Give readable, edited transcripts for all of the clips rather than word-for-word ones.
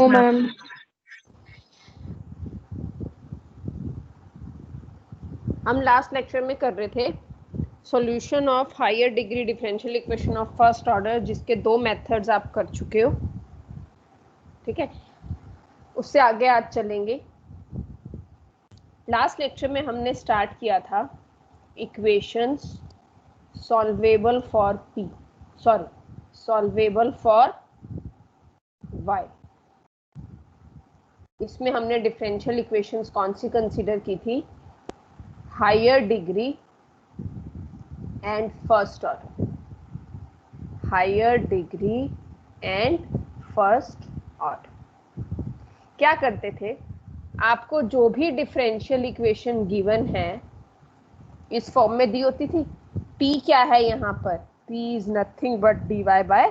No ma'am. हम last lecture में कर रहे थे solution of higher degree differential equation of first order, जिसके दो मेथड्स आप कर चुके हो, ठीक है। उससे आगे आज चलेंगे। लास्ट लेक्चर में हमने स्टार्ट किया था equations solvable for P, solvable for Y. इसमें हमने डिफरेंशियल इक्वेशंस कौन सी कंसीडर की थी? Higher degree and first order, higher degree and first order. क्या करते थे, आपको जो भी डिफरेंशियल इक्वेशन गिवन है इस फॉर्म में दी होती थी। P क्या है यहाँ पर? P is nothing but dy by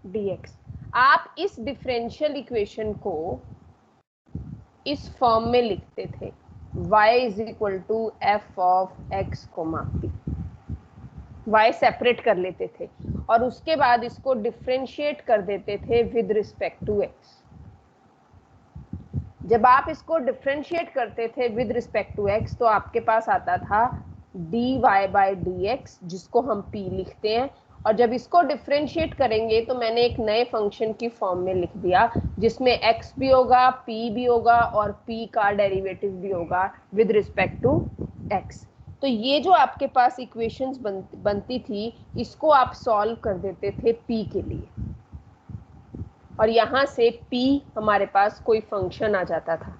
dx। आप इस डिफरेंशियल इक्वेशन को इस फॉर्म में लिखते थे, y is equal to F of x comma p। y separate कर लेते थे और उसके बाद इसको डिफरेंशिएट कर देते थे विद रिस्पेक्ट टू x। जब आप इसको डिफरेंशिएट करते थे विद रिस्पेक्ट टू x तो आपके पास आता था dy बाय dx, जिसको हम p लिखते हैं। और जब इसको डिफरेंशिएट करेंगे तो मैंने एक नए फंक्शन की फॉर्म में लिख दिया, जिसमें x भी होगा, p भी होगा और p का डेरिवेटिव भी होगा विद रिस्पेक्ट टू x। तो ये जो आपके पास इक्वेशंस बनती थी, इसको आप सॉल्व कर देते थे p के लिए, और यहाँ से p हमारे पास कोई फंक्शन आ जाता था,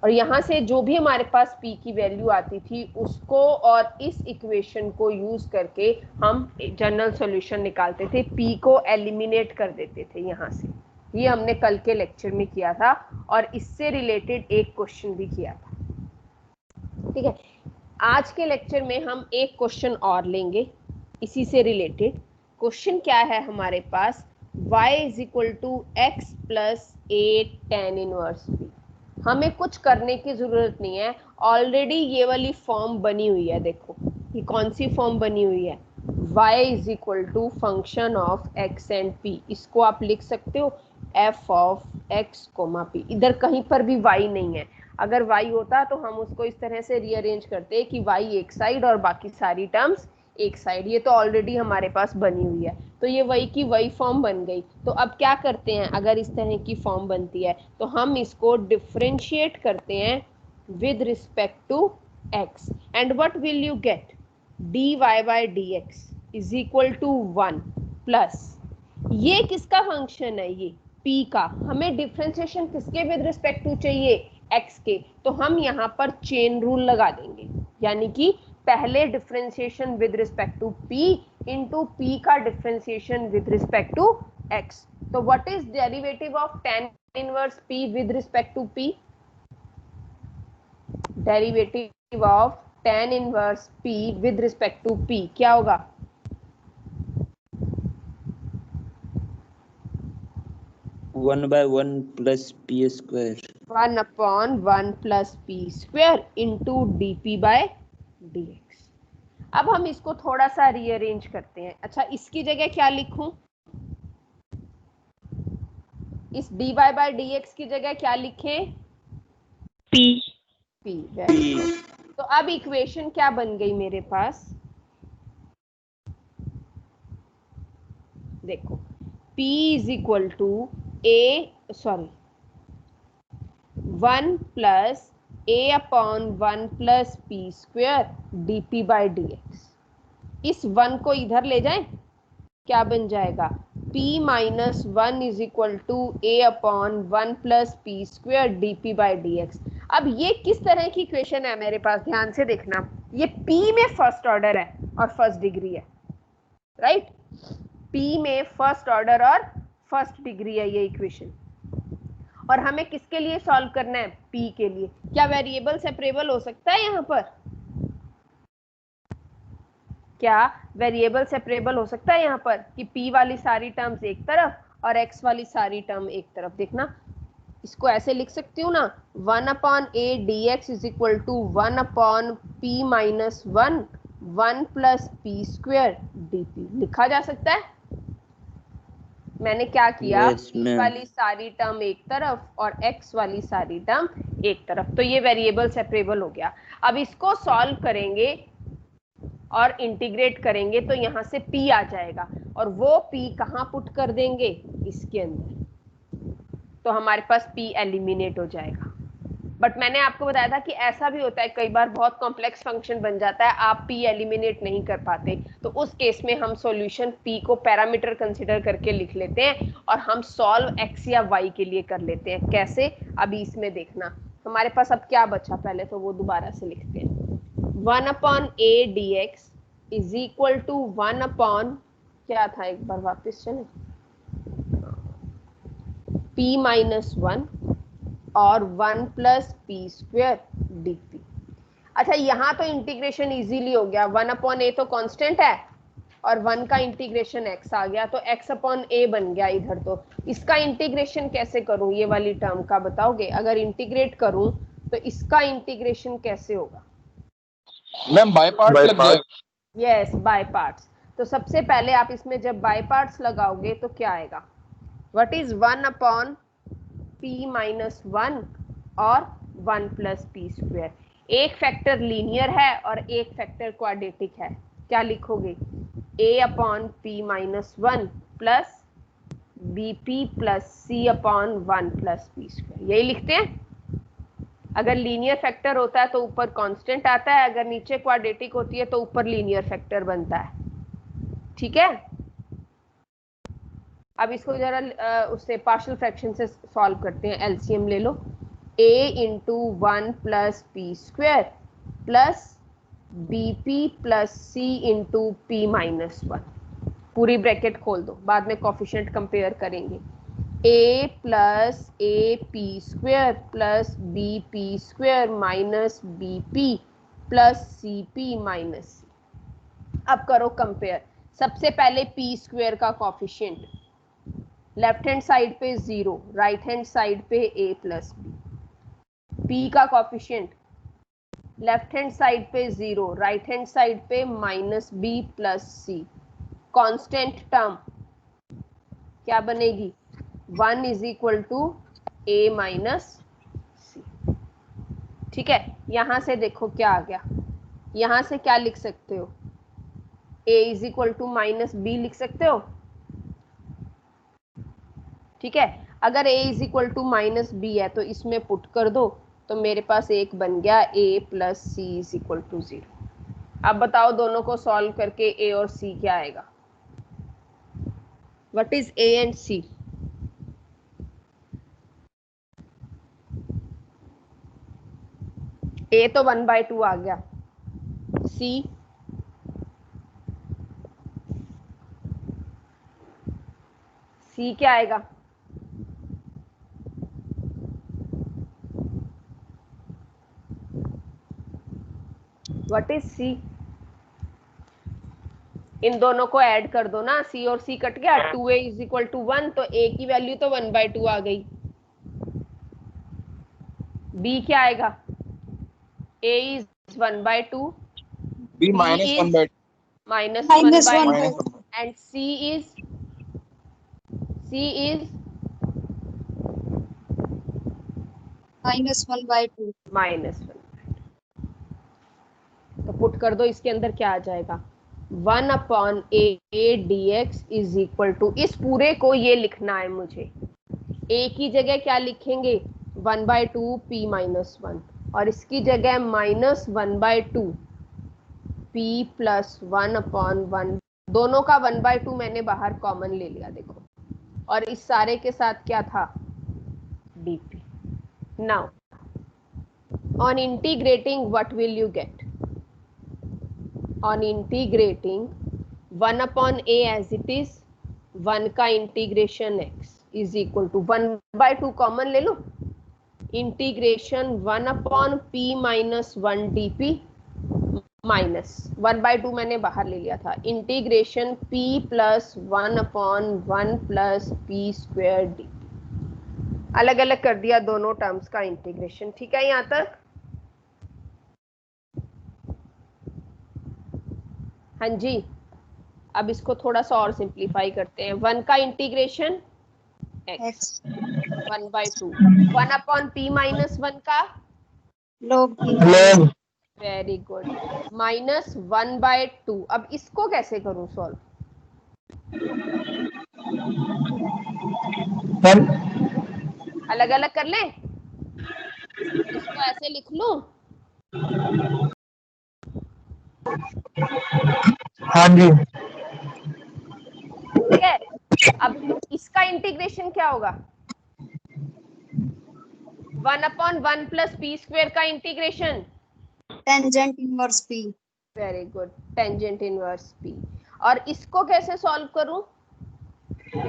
और यहाँ से जो भी हमारे पास p की वैल्यू आती थी उसको और इस इक्वेशन को यूज करके हम जनरल सॉल्यूशन निकालते थे, p को एलिमिनेट कर देते थे यहाँ से। ये हमने कल के लेक्चर में किया था और इससे रिलेटेड एक क्वेश्चन भी किया था, ठीक है। आज के लेक्चर में हम एक क्वेश्चन और लेंगे इसी से रिलेटेड। क्वेश्चन क्या है हमारे पास? y is equal to X plus A tan inverse B. हमें कुछ करने की जरूरत नहीं है, ऑलरेडी ये वाली फॉर्म बनी हुई है। देखो ये कौन सी फॉर्म बनी हुई है? y is equal to function of x and p। इसको आप लिख सकते हो f of x comma p। इधर कहीं पर भी y नहीं है। अगर y होता तो हम उसको इस तरह से रीअरेंज करते कि y एक साइड और बाकी सारी टर्म्स एक साइड। ये तो ऑलरेडी हमारे पास बनी हुई है, तो ये वही की वही फॉर्म बन गई। तो अब क्या करते हैं, अगर इस तरह की फॉर्म बनती है तो हम इसको डिफरेंशिएट करते हैं with respect to x, and what will you get? dy by dx is equal to 1 plus, ये किसका फंक्शन है? ये p का। हमें डिफरेंशिएशन किसके विद रिस्पेक्ट टू चाहिए? x के। तो हम यहाँ पर चेन रूल लगा देंगे, यानी कि पहले differentiation with respect to p into p का differentiation with respect to x। तो what is derivative of tan inverse p with respect to p? Derivative of tan inverse p with respect to p क्या होगा? One by one plus p square. 1/1 plus p square into dp by dx। अब हम इसको थोड़ा सा rearrange करते हैं। अच्छा, इसकी जगह क्या लिखूं? इस dy बाय dx की जगह क्या लिखें? p। p। Very good. तो अब इक्वेशन क्या बन गई मेरे पास? देखो p is equal to one plus a upon 1 plus p square dp by dx। इस 1 को इधर ले जाएं, क्या बन जाएगा? p minus 1 is equal to a upon 1 plus p square dp by dx। अब ये किस तरह की इक्वेशन है मेरे पास? ध्यान से देखना, ये p में फर्स्ट ऑर्डर है और फर्स्ट डिग्री है, राइट? p में फर्स्ट ऑर्डर और फर्स्ट डिग्री है ये इक्वेशन, और हमें किसके लिए सॉल्व करना है? p के लिए। क्या वेरिएबल सेपरेबल हो सकता है यहाँ पर? क्या वेरिएबल सेपरेबल हो सकता है यहाँ पर कि p वाली सारी टर्म्स एक तरफ और x वाली सारी टर्म एक तरफ? देखना, इसको ऐसे लिख सकती हूँ ना, 1 upon a dx is equal to 1 upon p minus 1 1 plus p square dp। लिखा जा सकता है? मैंने क्या किया, Yes, p ma'am. वाली सारी टर्म एक तरफ और x वाली सारी टर्म एक तरफ, तो ये वेरिएबल सेपरेबल हो गया। अब इसको सॉल्व करेंगे और इंटीग्रेट करेंगे तो यहाँ से p आ जाएगा, और वो p कहाँ पुट कर देंगे, इसके अंदर, तो हमारे पास p एलिमिनेट हो जाएगा। बट मैंने आपको बताया था कि ऐसा भी होता है, कई बार बहुत कॉम्प्लेक्स फंक्शन बन जाता है, आप p एलिमिनेट नहीं कर पाते, तो उस केस में हम सॉल्यूशन p को पैरामीटर कंसीडर करके लिख लेते हैं और हम सॉल्व x या y के लिए कर लेते हैं। कैसे, अभी इसमें देखना। हमारे पास अब क्या बचा, पहले तो वो दोबारा से लिखते हैं। 1/a dx is equal to 1 क्या था, एक बार वापस चले, p माइनस 1 और 1 plus p square D P. अच्छा, यहाँ तो इंटीग्रेशन इजीली हो गया, 1/a तो कांस्टेंट है और 1 का इंटीग्रेशन x आ गया, तो x/a बन गया इधर। तो इसका इंटीग्रेशन कैसे करूं, ये वाली टर्म का बताओगे? अगर इंटीग्रेट करूं तो इसका इंटीग्रेशन कैसे होगा? मैम बाय पार्ट्स लग जाएगा। Yes, by parts. तो सबसे पहले आप इसमें जब बाय पार्ट्स लगाओगे तो क्या आएगा, व्हाट इज 1/p माइनस 1 और 1 प्लस पी स्क्वेयर। एक फैक्टर लीनियर है और एक फैक्टर क्वाड्रेटिक है, क्या लिखोगे, a/p minus 1 plus bp plus c/1 plus p square, यही लिखते हैं। अगर लीनियर फैक्टर होता है तो ऊपर कांस्टेंट आता है, अगर नीचे क्वाड्रेटिक होती है तो ऊपर लीनियर फैक्टर बनता है। ठीक है, अब इसको जरा उससे पार्शियल फ्रैक्शन से सॉल्व करते हैं। एलसीएम ले लो, a into 1 plus p square plus bp plus c into p minus 1, पूरी ब्रैकेट खोल दो, बाद में कोफिशिएंट कंपेयर करेंगे। a plus a p square plus b p square minus b p plus c p minus c. अब करो compare. सबसे पहले पी स्क्वेयर का कोफिशिएंट, लेफ्ट हैंड साइड पे 0, राइट हैंड साइड पे a प्लस बी। p का coefficient, left hand side पे 0, right hand side पे minus b plus c. Constant term क्या बनेगी, 1 is equal to a minus c. ठीक है, यहां से देखो क्या आ गया, यहां से क्या लिख सकते हो, a is equal to minus b लिख सकते हो। ठीक है, अगर a is equal to minus b है तो इसमें पुट कर दो, तो मेरे पास एक बन गया a plus c is equal to 0। अब बताओ दोनों को सॉल्व करके a और c क्या आएगा, what is a and c? a तो 1/2 आ गया, c क्या आएगा, व्हाट इज c? इन दोनों को ऐड कर दो ना, c और c कट गया, 2a इज इक्वल टू 1, तो a की वैल्यू तो 1/2 आ गई। b क्या आएगा, a इज 1/2, b minus 1/2 minus 1/2 minus 1/2 and c is -1/2। -1। तो पुट कर दो, इसके अंदर क्या आ जाएगा, 1/a dx is equal to, इस पूरे को ये लिखना है मुझे, a की जगह क्या लिखेंगे, 1/2 p माइनस 1, और इसकी जगह -1/2 p प्लस 1/1, दोनों का 1/2 मैंने बाहर कॉमन ले लिया, देखो, और इस सारे के साथ क्या था, dp। Now on integrating what will you get, on integrating 1/a as it is, 1 का integration x is equal to 1/2 common ले लो, integration 1/p minus 1 dp minus 1/2 मैंने बाहर ले लिया था, integration p plus 1/1 plus p square d. अलग अलग कर दिया दोनों टर्म्स का इंटीग्रेशन। ठीक है, यहां तक? हाँ जी, अब इसको थोड़ा सा और सिंप्लीफाई करते हैं। 1 का integration x 1/2, 1 upon p minus 1 का log p log very good minus 1/2। अब इसको कैसे करूं सॉल्व? 1 अलग अलग कर लें, इसको ऐसे लिख लूं? हाँ जी ठीक है, अब इसका इंटीग्रेशन क्या होगा? 1 अपॉन 1 प्लस पी स्क्वायर का integration tangent inverse p very good tangent inverse p। और इसको कैसे सॉल्व करूं?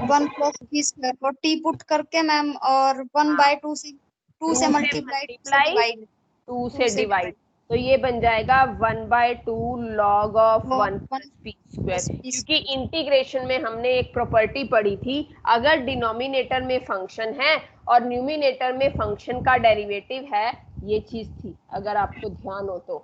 1 plus p square को t पुट करके मैम और 1/2 से 2 से मल्टीप्लाई 2 से डिवाइड 2 से डिवाइड, तो ये बन जाएगा 1/2 log of 1 plus p square. क्योंकि इंटीग्रेशन में हमने एक प्रॉपर्टी पढ़ी थी, अगर डिनोमिनेटर में फंक्शन है और न्यूमिनेटर में फंक्शन का डेरिवेटिव है, ये चीज थी, अगर आपको ध्यान हो तो।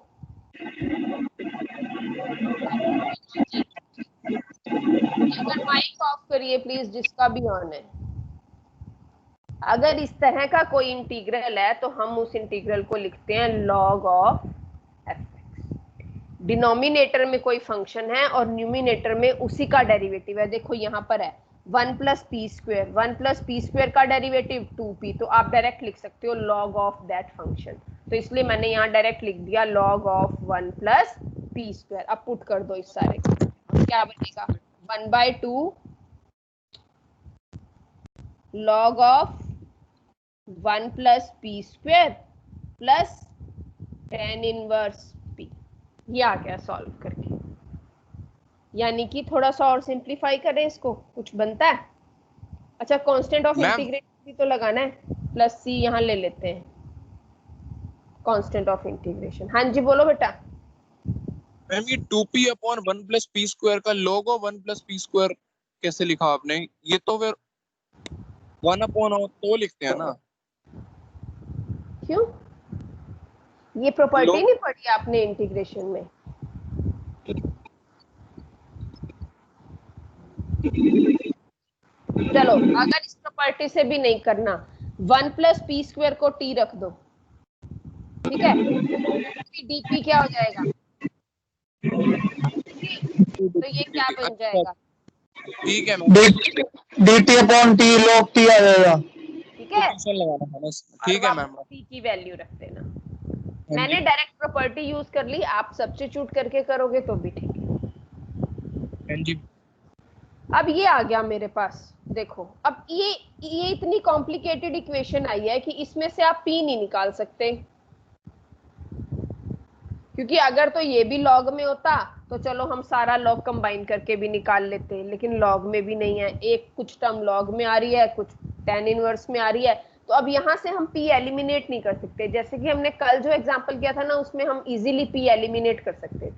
माइक ऑफ करिए प्लीज, जिसका भी ऑन है। अगर इस तरह का कोई इंटीग्रल है तो हम उस इंटीग्रल को लिखते हैं log ऑफ f(x). डिनोमिनेटर में कोई फंक्शन है और न्यूमिनेटर में उसी का डेरिवेटिव है। देखो यहाँ पर है 1 plus p square, 1 plus p square का डेरिवेटिव 2p, तो आप डायरेक्ट लिख सकते हो log ऑफ दैट फंक्शन। तो इसलिए मैंने यहाँ डायरेक्ट लिख दिया log of 1 plus p square. अब पुट कर दो इस सारे को, क्या बनेगा? 1/2 log of 1 plus p square plus tan inverse p। ये आ गया सॉल्व करके। यानी कि थोड़ा सा और सिंप्लीफाई करें इसको, कुछ बनता है? अच्छा, कांस्टेंट ऑफ मैम। इंटीग्रेशन भी तो लगाना है, प्लस c यहाँ ले लेते हैं, कांस्टेंट ऑफ इंटीग्रेशन। हाँ जी बोलो बेटा। मैम ये 2p upon 1 plus p square का log of 1 plus p square कैसे लिखा आपने? ये तो फिर 1 अपॉन हो तो लिखते हैं ना। क्यों? ये प्रॉपर्टी Log- नहीं पढ़ी आपने इंटीग्रेशन में? चलो, अगर इस प्रॉपर्टी से भी नहीं करना, 1 प्लस पी स्क्वायर को t रख दो, ठीक है? dp क्या हो जाएगा? तो ये क्या बन जाएगा? ठीक है ma'am, dt upon t log t आ जाएगा। ठीक है, फंक्शन लगाना था ना इसमें। ठीक है मैम। p की वैल्यू रख देना। मैंने डायरेक्ट प्रॉपर्टी यूज कर ली, आप सब्स्टिट्यूट करके करोगे तो भी ठीक है। हाँ जी। अब ये आ गया मेरे पास, देखो अब ये इतनी कॉम्प्लिकेटेड इक्वेशन आई है कि इसमें से आप p नहीं निकाल सकते, क्योंकि अगर तो ये भी लॉग में होता तो चलो हम सारा लॉग कंबाइन करके भी निकाल लेते, लेकिन लॉग में भी नहीं है। एक कुछ टर्म लॉग में आ रही है, कुछ tan इनवर्स में आ रही है, तो अब यहाँ से हम p एलिमिनेट नहीं कर सकते। जैसे कि हमने कल जो एग्जांपल किया था ना, उसमें हम इजीली p एलिमिनेट कर सकते थे।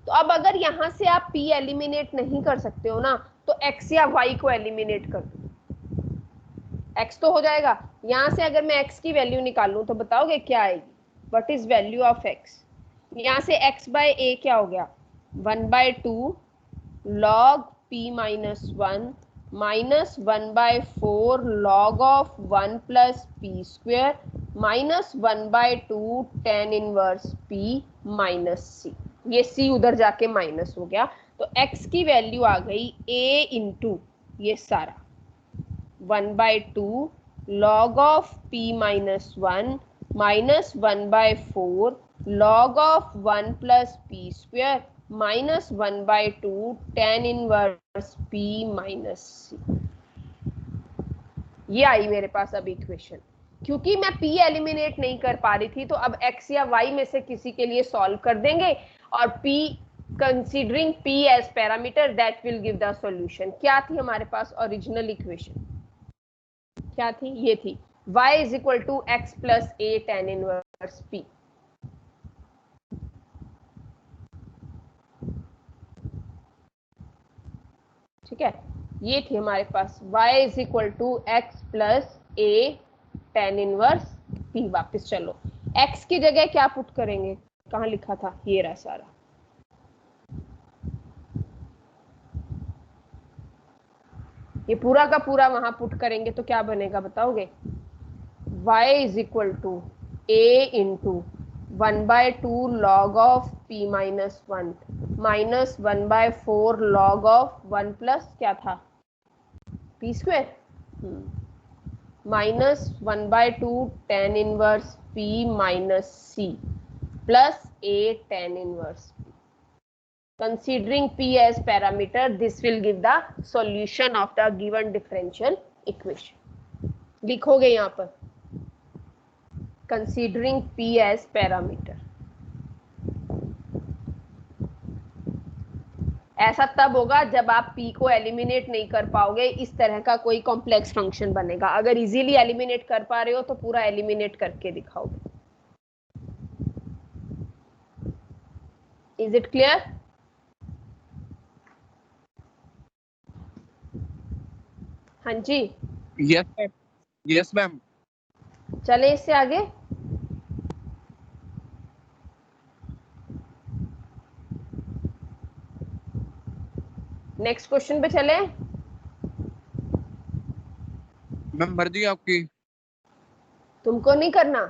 तो अब अगर यहाँ से आप p एलिमिनेट नहीं कर सकते हो ना, तो x या y को एलिमिनेट कर दो, x तो हो जाएगा। यहाँ से अगर मैं x की वैल्यू निकालूं तो बताओगे क्या आएगी? What is value of x? यहाँ से x बाय a क्या हो गया? 1/2 log p minus 1 minus 1/4 log of 1 plus p square minus 1/2 tan inverse p minus c। ये c उधर जाके माइनस हो गया, तो x की वैल्यू आ गई a इंटू ये सारा 1/2 log of p minus 1 minus 1/4 log of 1 plus p square minus 1/2 tan inverse p minus c। ये आई मेरे पास अब इक्वेशन। क्योंकि मैं p एलिमिनेट नहीं कर पा रही थी, तो अब x या y में से किसी के लिए सॉल्व कर देंगे, और p considering p as parameter that will give the solution. क्या थी हमारे पास ओरिजिनल इक्वेशन? क्या थी? ये थी y is equal to x plus a tan inverse p। ठीक है, ये थी हमारे पास y is equal to x plus a tan inverse p। वापस चलो, x की जगह क्या पुट करेंगे? कहाँ लिखा था? ये रहा सारा। ये पूरा का पूरा वहां पुट करेंगे तो क्या बनेगा बताओगे? y is equal to a into 1/2 log of p minus 1 minus 1/4 log of 1 plus क्या था p square minus 1/2 tan inverse p minus c plus a tan inverse p. Considering p as parameter, this will give the solution of the given differential equation. लिखोगे यहाँ पर considering p as parameter. ऐसा तब होगा जब आप p को eliminate नहीं कर पाओगे, इस तरह का कोई कॉम्प्लेक्स फंक्शन बनेगा. अगर इजीली एलिमिनेट कर पा रहे हो तो पूरा एलिमिनेट करके दिखाओगे. Is it clear? हाँ जी. Yes ma'am. Yes ma'am. चले इससे आगे. नेक्स्ट क्वेश्चन पे चले. मैम मर्जी आपकी. तुमको नहीं करना.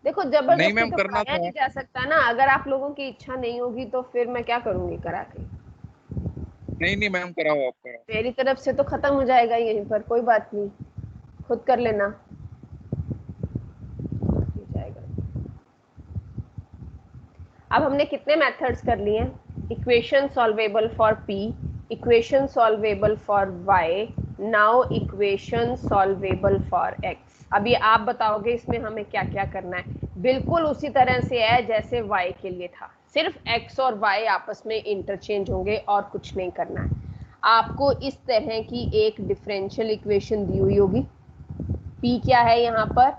देखो नहीं जबरदस्ती मैम, तो करना कराया तो नहीं जा सकता ना. अगर आप लोगों की इच्छा नहीं होगी तो फिर मैं क्या करूंगी करा के. नहीं नहीं मैम, कराओ आप कराओ. मेरी तरफ से तो खत्म हो जाएगा यहीं पर, कोई बात नहीं, खुद कर लेना. हो जाएगा. अब हमने कितने मेथड्स कर लिए? Equation solvable for p, equation solvable for y, now equation solvable for x. अभी आप बताओगे इसमें हमें क्या क्या करना है. बिल्कुल उसी तरह से है जैसे y के लिए था, सिर्फ x और y आपस में इंटरचेंज होंगे और कुछ नहीं करना है. आपको इस तरह की एक डिफरेंशियल इक्वेशन दी हुई होगी. p क्या है यहाँ पर?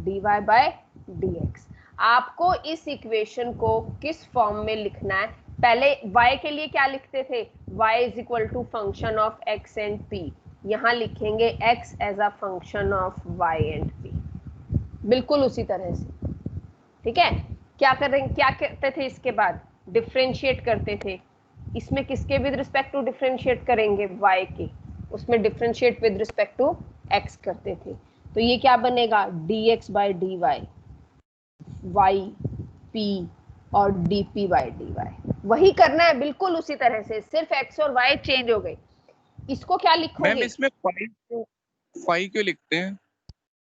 dy by dx. आपको इस इक्वेशन को किस फॉर्म में लिखना है? पहले y के लिए क्या लिखते थे? y is equal to function of x and p. यहाँ लिखेंगे x as a function of y and p. बिल्कुल उसी तरह से. ठीक है. क्या करेंगे, क्या करते थे इसके बाद? डिफरेंशिएट करते थे. इसमें किसके विद रिस्पेक्ट टू डिफरेंशिएट करेंगे? y के. उसमें differentiate with respect to x करते थे. तो ये क्या बनेगा? dx by dy, y p और dp बाय dy. वही करना है बिल्कुल उसी तरह से, सिर्फ x और y चेंज हो गई. इसको क्या लिखोगे? मैम इसमें 5 क्यों लिखते हैं?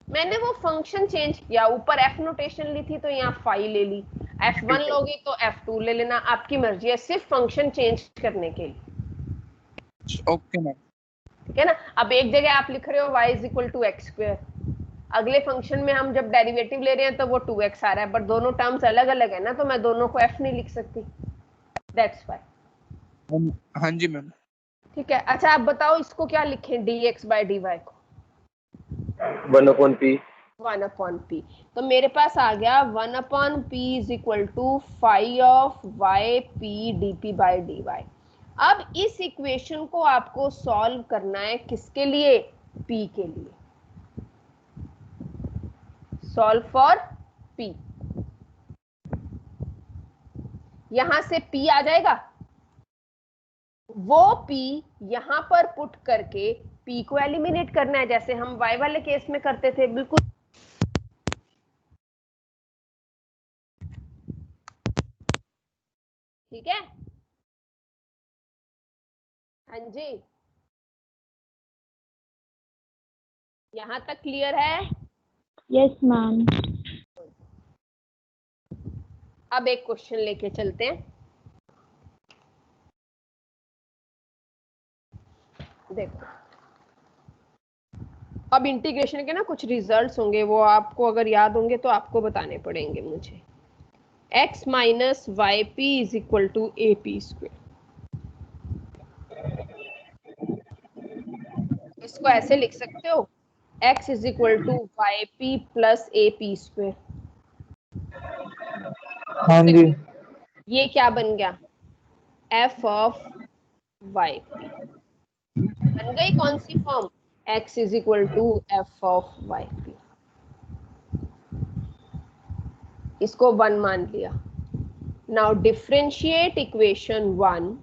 मैंने वो फंक्शन चेंज किया. ऊपर f नोटेशन ली थी तो यहाँ 5 ले ली. f1 लोगे तो f2 ले लेना, आपकी मर्जी है. सिर्फ फंक्शन चेंज करने के लिए. Okay ma'am. ठीक है ना. अब एक जगह आप लिख रहे हो y is equal to x square, अगले फंक्शन में हम जब डेरिवेटिव ले रहे हैं तो वो 2x आ रहा है, बट दोनों टर्म्स अलग अलग है ना, तो मैं दोनों को f नहीं लिख सकती. That's why. हाँ जी मैम. ठीक है. अच्छा आप बताओ इसको क्या लिखें? dx बाय dy को 1/p. 1/p. तो मेरे पास आ गया 1/p is equal to phi of y p dp by dy. अब इस इक्वेशन को आपको सॉल्व करना है किसके लिए? p के लिए. Solve for p. यहां से p आ जाएगा. वो p यहां पर पुट करके p को एलिमिनेट करना है जैसे हम y वाले केस में करते थे. बिल्कुल ठीक है. हाँ जी. यहां तक क्लियर है? Yes ma'am. अब एक क्वेश्चन लेके चलते हैं. देखो अब इंटीग्रेशन के ना कुछ रिजल्ट्स होंगे, वो आपको अगर याद होंगे तो आपको बताने पड़ेंगे मुझे. x minus y p is equal to a p square. इसको ऐसे लिख सकते हो, x is equal to y p plus a p square. हाँ जी. ये क्या बन गया? f of y p. बन गई कौन सी form? x is equal to f of y p. इसको 1 मान लिया. Now differentiate equation 1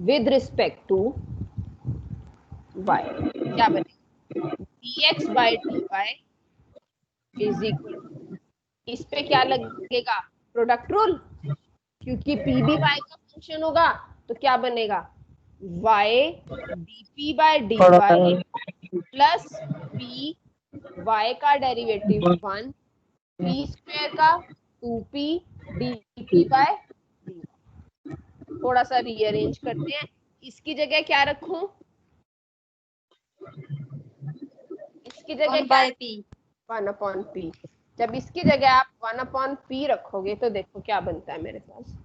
with respect to y, क्या बनेगा? dx by dy is equal to, इस पे क्या लगेगा? प्रोडक्ट रूल, क्योंकि p भी y का फंक्शन होगा तो क्या बनेगा? y dp by dy plus p, y का डेरिवेटिव 1, p स्क्वायर का 2p dp बाय dy। थोड़ा सा रीअरेंज करते हैं, इसकी जगह क्या रखूं? इसकी जगह 1 by p। 1 upon p। जब इसकी जगह आप 1 अपॉन p रखोगे तो देखो क्या बनता है मेरे पास।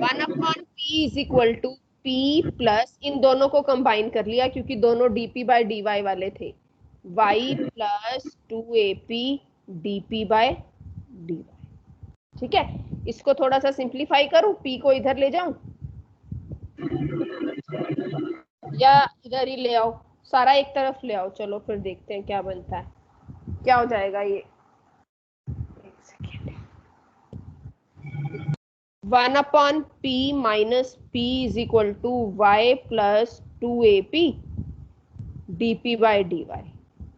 1 upon p is equal to p plus, इन दोनों को कंबाइन कर लिया क्योंकि दोनों dp बाय dy वाले थे, y plus 2ap dp by dy। ठीक है, इसको थोड़ा सा सिंप्लीफाई करूं, p को इधर ले जाऊं या इधर ही ले आओ, सारा एक तरफ ले आओ, चलो फिर देखते हैं क्या बनता है। क्या हो जाएगा ये? एक second. 1 upon p minus p is equal to y plus 2ap dp by dy।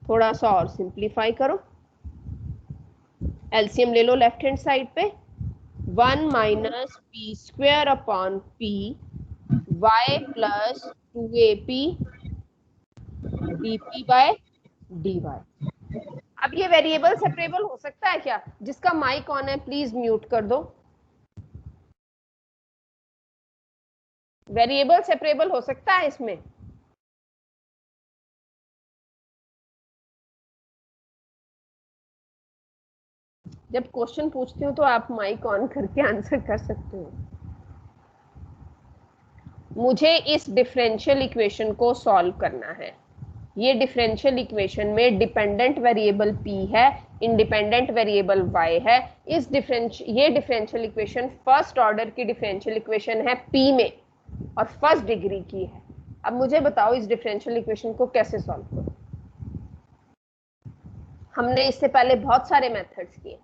थोड़ा सा और सिंप्लीफाई करो, एलसीएम ले लो लेफ्ट हैंड साइड पे। 1 minus p square upon p y plus 2ap dp by dy। अब ये वेरिएबल सेपरेबल हो सकता है क्या? जिसका माइक ऑन है प्लीज म्यूट कर दो। वेरिएबल सेपरेबल हो सकता है इसमें? जब क्वेश्चन पूछती हूँ तो आप माइक ऑन करके आंसर कर सकते हो। मुझे इस डिफरेंशियल इक्वेशन को सॉल्व करना है। ये डिफरेंशियल इक्वेशन में डिपेंडेंट वेरिएबल p है, इंडिपेंडेंट वेरिएबल y है। ये डिफरेंशियल इक्वेशन फर्स्ट ऑर्डर की डिफरेंशियल इक्वेशन है p में और फर्स्ट डिग्री की है। अब मुझे बताओ इस डिफरेंशियल इक्वेशन को कैसे सॉल्व करूं? हमने इससे पहले बहुत सारे मेथड्स किए,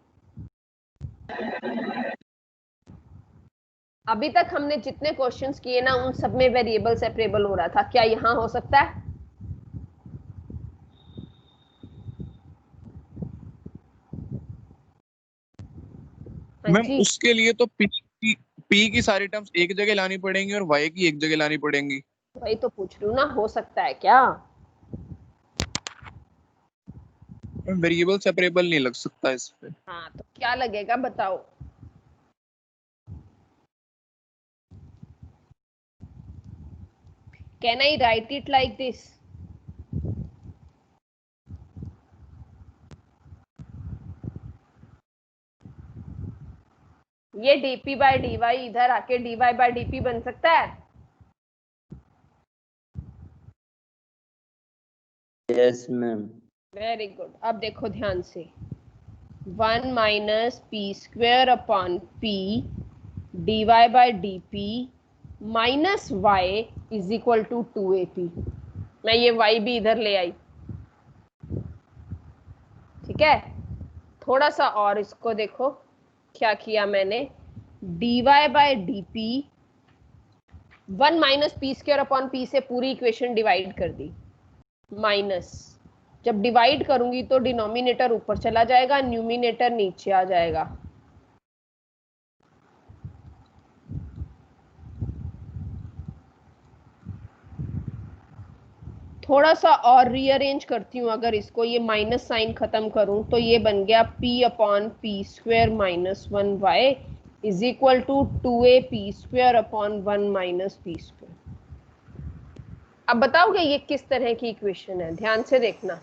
अभी तक हमने जितने क्वेश्चंस किए ना उन सब में वेरिएबल सेपरेबल हो रहा था। क्या यहां हो सकता है? मैम उसके लिए तो p की सारी टर्म्स एक जगह लानी पड़ेंगी और y की एक जगह लानी पड़ेंगी। वही तो पूछ रही हूँ ना, हो सकता है क्या? वेरिएबल सेपरेबल नहीं लग सकता इस पे। हाँ तो क्या लगेगा बताओ? Can I write it like this? ये dp बाय dy इधर आके dy बाय dp बन सकता है? Yes ma'am. Very good. अब देखो ध्यान से, 1 minus p square upon p dy by dp minus y is equal to 2ap। मैं ये y भी इधर ले आई, ठीक है। थोड़ा सा और इसको देखो, क्या किया मैंने? dy by dp 1 minus p square upon p से पूरी इक्वेशन डिवाइड कर दी, माइनस, जब डिवाइड करूंगी तो डिनोमिनेटर ऊपर चला जाएगा, न्यूमिनेटर नीचे आ जाएगा। थोड़ा सा और रीअरेंज करती हूँ, अगर इसको ये माइनस साइन खत्म करूं तो ये बन गया p upon p square minus 1y is equal to 2a square upon 1 minus p square. अब बताओगे ये किस तरह की इक्वेशन है? ध्यान से देखना।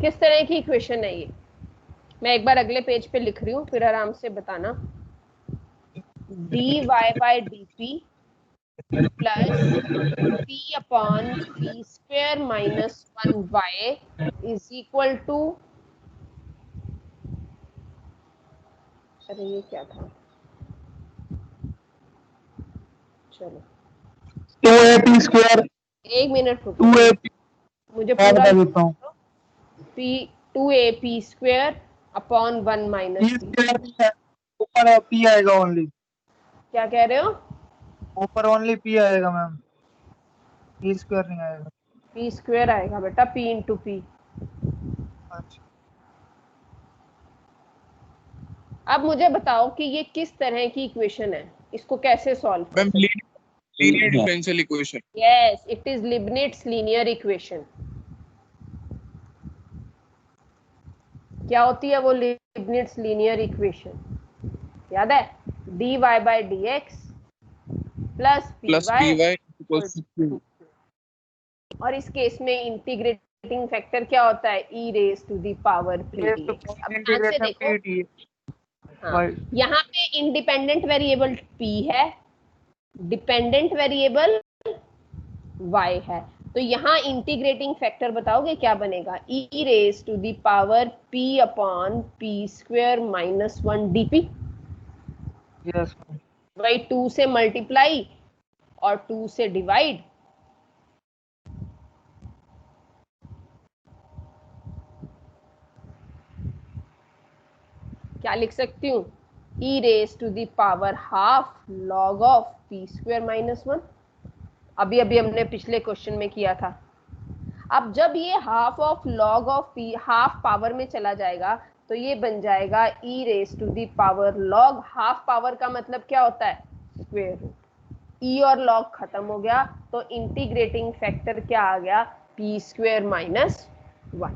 किस तरह की इक्वेशन है ये? मैं एक बार अगले पेज पे लिख रही हूँ, फिर आराम से बताना। dy by dp plus p upon p square minus 1y is equal to, अरे ये क्या था, चलो 2ap स्क्वायर, एक मिनट रुको, 2ap मुझे मैं पूरा बता देता हूँ। p 2ap square upon 1 minus p। ऊपर पी आएगा ओनली, क्या कह रहे हो? ऊपर ओनली पी आएगा मैम, पी स्क्वायर नहीं आएगा। पी स्क्वायर आएगा बेटा, पी इंटू पी। अच्छा अब मुझे बताओ कि ये किस तरह की इक्वेशन है, इसको कैसे सॉल्व कर मैम सकते? Linear differential equation. Yes, it is Leibniz linear equation. क्या होती है वो लिबनिट्स लीनियर इक्वेशन? याद है? dy by d x plus p plus p y equals to, और इस केस में इंटीग्रेटिंग फैक्टर क्या होता है? e raise to the power p ये डी तो एक्स। अब ध्यान से इंटीग्रेशन देखो, पी टी हाँ, यहाँ पे इंडिपेंडेंट वेरिएबल p है, डिपेंडेंट वेरिएबल y है, तो यहाँ इंटीग्रेटिंग फैक्टर बताओगे क्या बनेगा? e raise to the power p upon p square minus 1 dp। Yes ma'am. भाई 2 से मल्टीप्लाई और 2 से डिवाइड, क्या लिख सकती हूँ? e raise to the power half log of p square minus 1। अभी अभी हमने पिछले क्वेश्चन में किया था। अब जब ये half of log of p half power में चला जाएगा तो ये बन जाएगा e raise to the power log. Half power का मतलब क्या होता है? Square root. e और लॉग खत्म हो गया तो इंटीग्रेटिंग फैक्टर क्या आ गया? P square minus 1।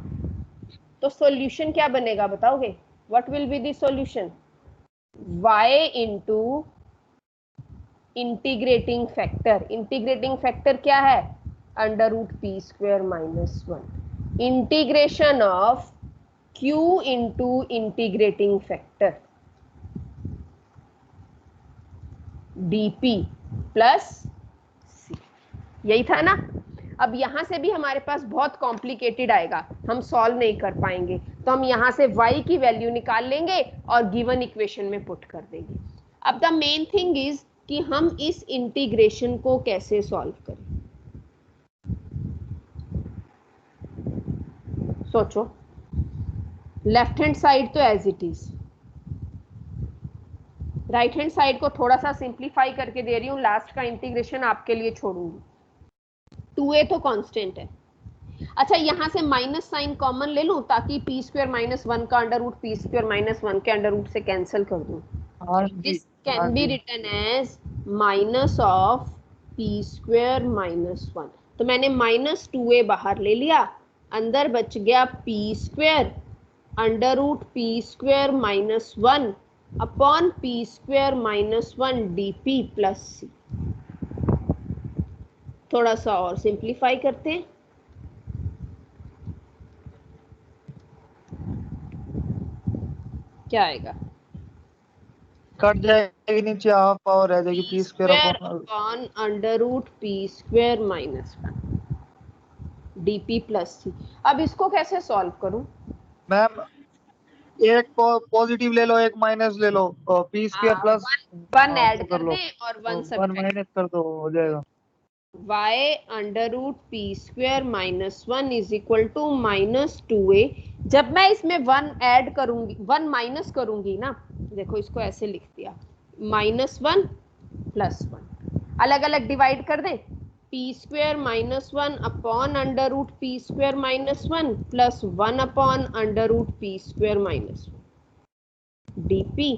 तो सॉल्यूशन क्या बनेगा बताओगे? What will be the solution? y into integrating factor. Integrating factor क्या है? Under root p square minus 1 integration of q into integrating factor dp plus c। यही था ना? अब यहां से भी हमारे पास बहुत कॉम्प्लिकेटेड आएगा, हम सॉल्व नहीं कर पाएंगे, तो हम यहां से y की वैल्यू निकाल लेंगे और गिवन इक्वेशन में पुट कर देंगे। अब द मेन थिंग इज कि हम इस इंटीग्रेशन को कैसे सॉल्व करें। सोचो, लेफ्ट हैंड साइड तो as it is, right hand side को थोड़ा सा सिंप्लीफाई करके दे रही हूं, लास्ट का इंटीग्रेशन आपके लिए छोड़ूंगी। 2a तो कांस्टेंट है। अच्छा, यहां से माइनस साइन कॉमन ले लूं ताकि पी स्क्वायर माइनस 1 का under root p square minus 1 के अंडर रूट से कैंसिल कर दूं। हाँ जी, दिस हाँ कैन बी जी। Written as minus of p square minus 1। तो मैंने माइनस 2a बाहर ले लिया, अंदर बच गया p square under root p square minus 1 upon p square minus 1 dp plus c. थोड़ा सा और सिंप्लीफाई करते हैं। क्या आएगा? कट जाएगी नीचे, हाफ पावर रह जाएगी p square upon under root p square minus 1 dp plus c. अब इसको कैसे सॉल्व करूं? मैम, एक पॉजिटिव ले लो, एक माइनस ले लो, p square plus one add कर कर लो, दें और वन 1 सब्ट्रैक्ट। माइनस कर दो, हो जाएगा। y under root p square minus 1 is equal to minus 2a। जब मैं इसमें 1 ऐड करूंगी, 1 माइनस करूंगी ना, देखो इसको ऐसे लिख दिया, माइनस 1 प्लस 1, अलग अलग डिवाइड कर दें। P square minus 1 upon under root p square minus 1 plus 1 upon under root p square minus 1 dp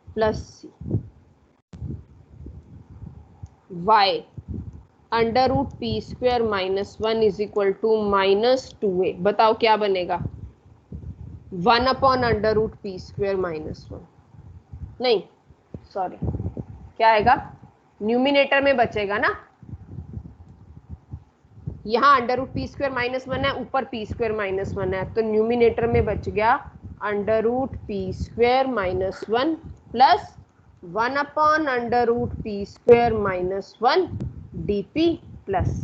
plus c. y under root p square minus 1 is equal to minus 2a। बताओ क्या बनेगा? 1 upon under root p square minus 1, नहीं sorry, क्या आएगा? Numerator में बचेगा ना, यहाँ under root p square minus 1 है, ऊपर पी स्क्वायर माइनस 1 है, तो न्यूमिनेटर में बच गया under root p square minus 1 plus 1 upon under root p square minus 1 dp plus.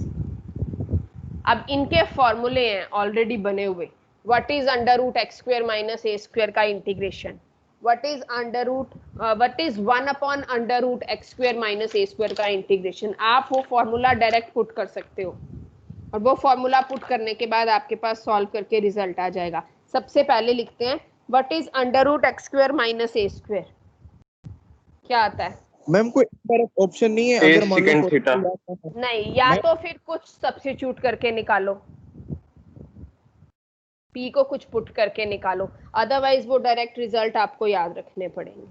अब इनके फॉर्मूले हैं ऑलरेडी बने हुए। What is under root x square minus a square का integration? What is under root what is 1 upon under root x square minus a square का integration? आप वो फॉर्मूला डायरेक्ट पुट कर सकते हो और वो फॉर्मूला पुट करने के बाद आपके पास सॉल्व करके रिजल्ट आ जाएगा। सबसे पहले लिखते हैं what is under root x square minus a square. क्या आता है? मैम कोई डायरेक्ट ऑप्शन नहीं है? अगर मान लो सेकंड थीटा। नहीं, या तो फिर कुछ सब्स्टिट्यूट करके निकालो, पी को कुछ पुट करके निकालो, अदरवाइज वो डायरेक्ट रिजल्ट आपको याद रखने पड़ेंगे।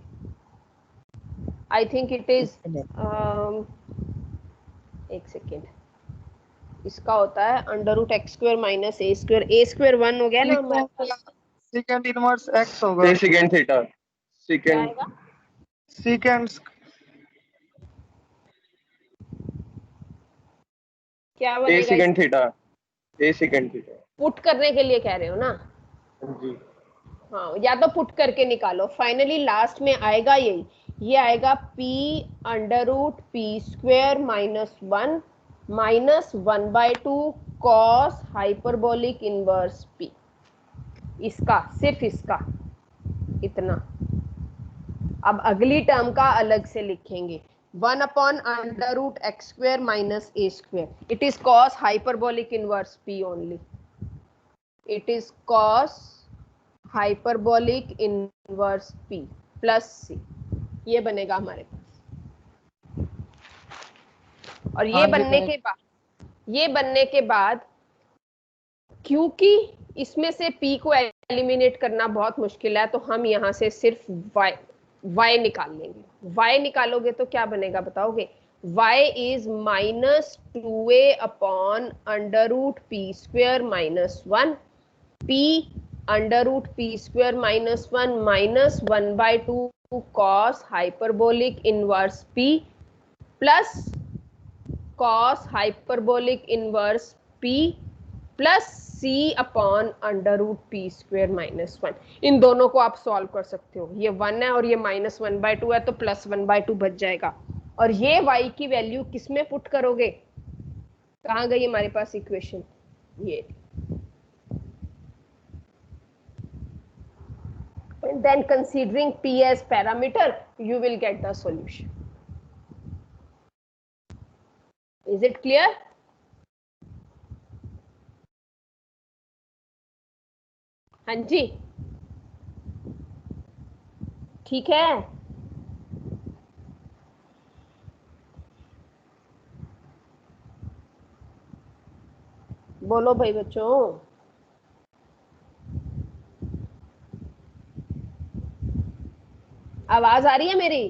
आई थिंक इट इज एक सेकेंड, इसका होता है under root x square minus a square 1 हो गया ना हमारा। सेकंड इनवर्स एक्स होगा। Second theta. क्या सेकंड आएगा? सेकंड क्या ए बनेगा? Second theta. A second theta. Put करने के लिए कह रहे हो ना? जी। हाँ, या तो पुट करके निकालो, फाइनली लास्ट में आएगा यही, ये आएगा p under root p square -1 minus 1/2 cos hyperbolic inverse p, इसका सिर्फ इसका इतना। अब अगली टर्म का अलग से लिखेंगे, 1 upon under root x square minus a square, it is cos hyperbolic inverse p only, it is cos hyperbolic inverse p plus c, ये बनेगा हमारे पास। और ये बनने के बाद क्योंकि इसमें से p को एलिमिनेट करना बहुत मुश्किल है, तो हम यहां से सिर्फ y निकाल लेंगे। y निकालोगे तो क्या बनेगा बताओगे? y is -2a upon under root p square -1 p under root p square -1 minus 1/2 cos hyperbolic inverse p plus cos hyperbolic inverse p plus c upon under root p square -1। इन दोनों को आप solve कर सकते हो, ये 1 है और ये -1/2 है, तो प्लस 1/2 बच जाएगा। और ये y की वैल्यू किस में पुट करोगे? कहाँ गई हमारे पास इक्वेशन? ये। And then considering p as parameter, you will get the solution. Is it clear? हाँ जी, ठीक है। बोलो भाई बच्चों। आवाज आ रही है मेरी?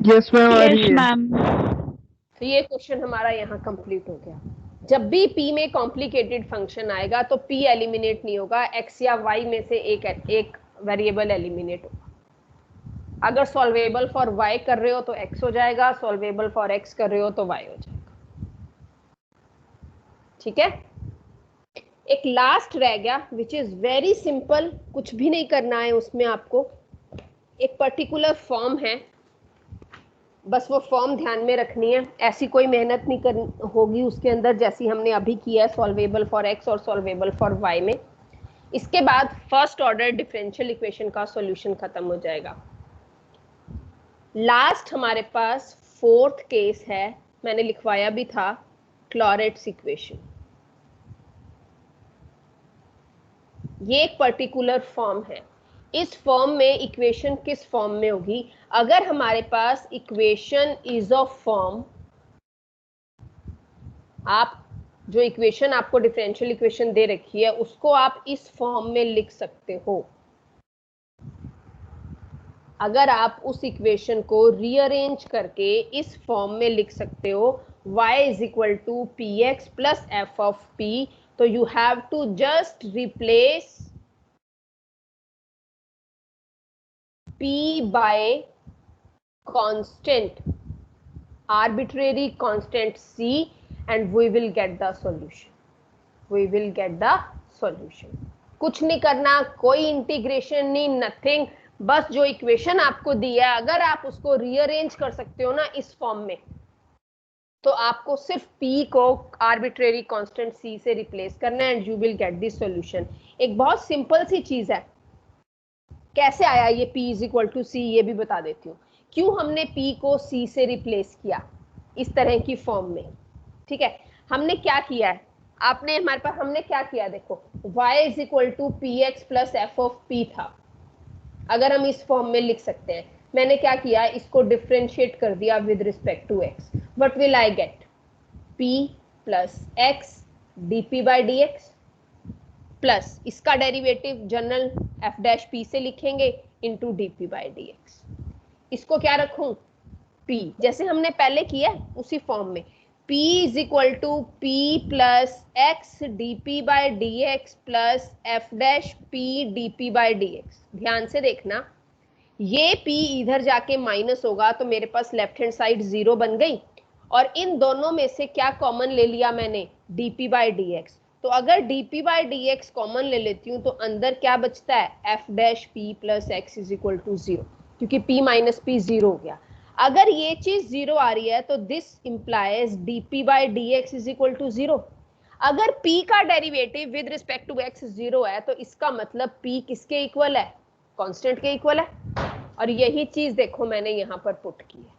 यस मैम आ रही Yes, है। ma'am. तो ये क्वेश्चन हमारा यहाँ कंप्लीट हो गया। जब भी p में कॉम्प्लिकेटेड फंक्शन आएगा तो p एलिमिनेट नहीं होगा, x या y में से एक वेरिएबल एलिमिनेट होगा। अगर सॉल्वेबल फॉर y कर रहे हो तो x हो जाएगा, सॉल्वेबल फॉर x कर रहे हो तो y हो जाएगा। ठीक है, एक लास्ट रह गया विच इज वेरी सिंपल, कुछ भी नहीं करना है उसमें आपको। एक पर्टिकुलर फॉर्म है, बस वो फॉर्म ध्यान में रखनी है, ऐसी कोई मेहनत नहीं करनी होगी उसके अंदर जैसी हमने अभी किया है सॉल्वेबल फॉर x और सॉल्वेबल फॉर y में। इसके बाद फर्स्ट ऑर्डर डिफरेंशियल इक्वेशन का सॉल्यूशन खत्म हो जाएगा। लास्ट हमारे पास फोर्थ केस है, मैंने लिखवाया भी था, क्लॉरेट्स इक्वेशन। ये एक पर्टिकुलर फॉर्म है। इस फॉर्म में इक्वेशन किस फॉर्म में होगी? अगर हमारे पास इक्वेशन इज ऑफ फॉर्म, आप जो इक्वेशन आपको डिफरेंशियल इक्वेशन दे रखी है उसको आप इस फॉर्म में लिख सकते हो। अगर आप उस इक्वेशन को रीअरेंज करके इस फॉर्म में लिख सकते हो, y is equal to p x plus f of p, तो you have to just replace p by constant, arbitrary constant c, and we will get the solution. We will get the solution. कुछ नहीं करना, कोई integration नहीं, nothing, बस जो equation आपको दी है अगर आप उसको रीअरेंज कर सकते हो ना इस फॉर्म में, तो आपको सिर्फ p को आर्बिट्रेरी कांस्टेंट c से रिप्लेस करना है and you will get this solution. एक बहुत सिंपल सी चीज है। कैसे आया ये p इज इक्वल टू सी, ये भी बता देती हूँ। क्यों हमने p को c से रिप्लेस किया इस तरह की फॉर्म में? ठीक है, हमने क्या किया है, आपने हमारे पास हमने क्या किया देखो, y is equal to p x plus f of p था, अगर हम इस फॉर्म में लिख सकते हैं। मैंने क्या किया, इसको डिफरेंशिएट कर दिया with respect to x। What will I get, p plus x dp by dx plus इसका derivative general f dash p से लिखेंगे इनटू dp बाय dx। इसको क्या रखूं, p जैसे हमने पहले किया उसी फॉर्म में, p is equal to p plus x d p by d x plus f dash p d p by d x. ध्यान से देखना, ये p इधर जाके माइनस होगा तो मेरे पास लेफ्ट हैंड साइड 0 बन गई, और इन दोनों में से क्या कॉमन ले लिया मैंने, dp बाई डी एक्स। तो अगर dp by d x common ले लेती हूँ तो अंदर क्या बचता है, f dash p plus x is equal to 0, क्योंकि p माइनस पी 0 हो गया। अगर ये चीज 0 आ रही है तो this implies dp by d x is equal to 0। अगर p का derivative with respect to x 0 है तो इसका मतलब p किसके इक्वल है, कांस्टेंट के इक्वल है। और यही चीज देखो मैंने यहां पर पुट की है।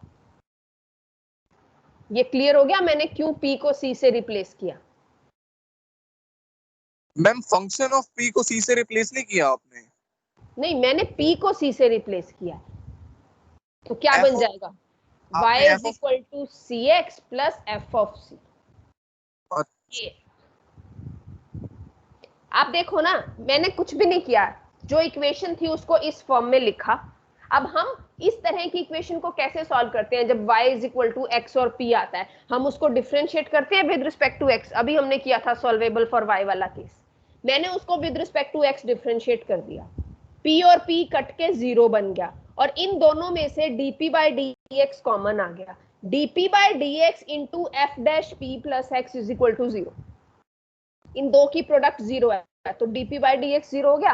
ये क्लियर हो गया मैंने क्यों p को c से रिप्लेस किया। मैम फंक्शन ऑफ p को c से रिप्लेस नहीं किया आपने? नहीं, मैंने p को c से रिप्लेस किया, तो क्या F बन of- जाएगा, y आपने is F of- equal to c x plus f of c. ये आप देखो ना, मैंने कुछ भी नहीं किया, जो इक्वेशन थी उसको इस फॉर्म में लिखा। अब हम इस तरह की इक्वेशन को कैसे सॉल्व करते हैं, जब y is equal to x और p आता है, हम उसको डिफरेंशिएट करते हैं विद रिस्पेक्ट टू x। अभी हमने किया था सॉल्वेबल फॉर y वाला केस, मैंने उसको with respect to x differentiate कर दिया, p और p कट के 0 बन गया, और इन दोनों में से dp बाई dx कॉमन आ गया, dp by dx into f dash p plus x is equal to 0। इन दो की प्रोडक्ट 0 है तो dp बाई dx 0 हो गया।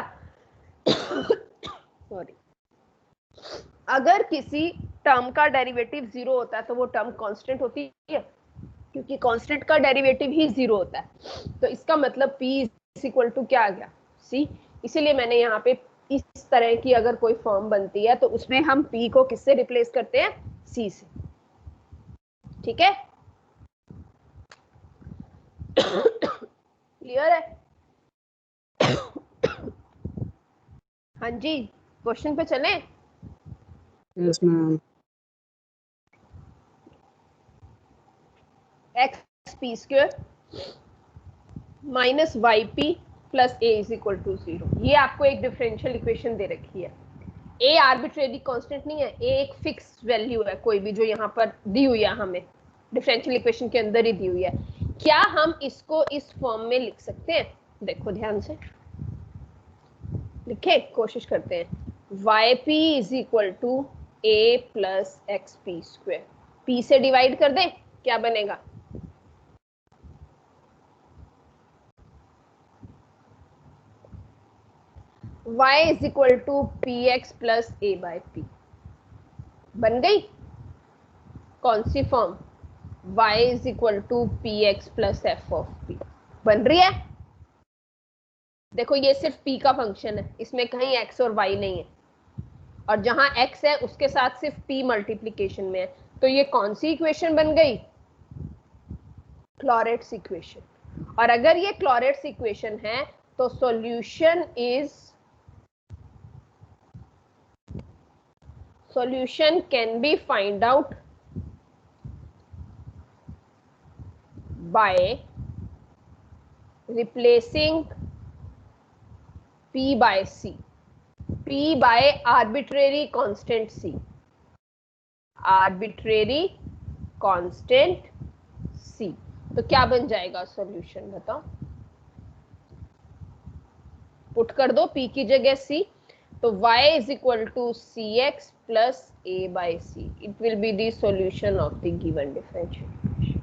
सॉरी, अगर किसी टर्म का डेरिवेटिव 0 होता है तो वो टर्म कांस्टेंट होती है, क्योंकि कांस्टेंट का डेरिवेटिव ही 0 होता है। तो इसका मतलब p इज इक्वल टू क्या आ गया, c। इसीलिए मैंने यहाँ पे इस तरह की अगर कोई फॉर्म बनती है तो उसमें हम p को किससे रिप्लेस करते हैं, c से। ठीक है, क्लियर है। हाँ जी, क्वेश्चन पे चलें। Yes ma'am. X p square minus y p plus a is equal to 0, ये आपको एक डिफरेंशियल इक्वेशन दे रखी है। ए आर्बिट्रेरी कांस्टेंट नहीं है, ए एक फिक्स वैल्यू है कोई भी जो यहाँ पर दी हुई है, हमें डिफरेंशियल इक्वेशन के अंदर ही दी हुई है। क्या हम इसको इस फॉर्म में लिख सकते हैं, देखो ध्यान से लिखे, कोशिश करते हैं। Y p is equal to a plus x p square, p से डिवाइड कर दें, क्या बनेगा, y is equal to p x plus a by p. बन गई कौन सी form, y is equal to p x plus f of p. बन रही है, देखो ये सिर्फ p का फंक्शन है, इसमें कहीं x और y नहीं है, और जहां x है उसके साथ सिर्फ p मल्टीप्लीकेशन में है। तो ये कौन सी इक्वेशन बन गई, क्लॉरेट्स इक्वेशन। और अगर ये क्लॉरेट्स इक्वेशन है तो solution can be find out by replacing p by c, p by arbitrary constant c, arbitrary constant c। तो क्या बन जाएगा सॉल्यूशन, बताओ, पुट कर दो p की जगह c, तो y is equal to cx plus a by c. It will be the solution of the given differential equation.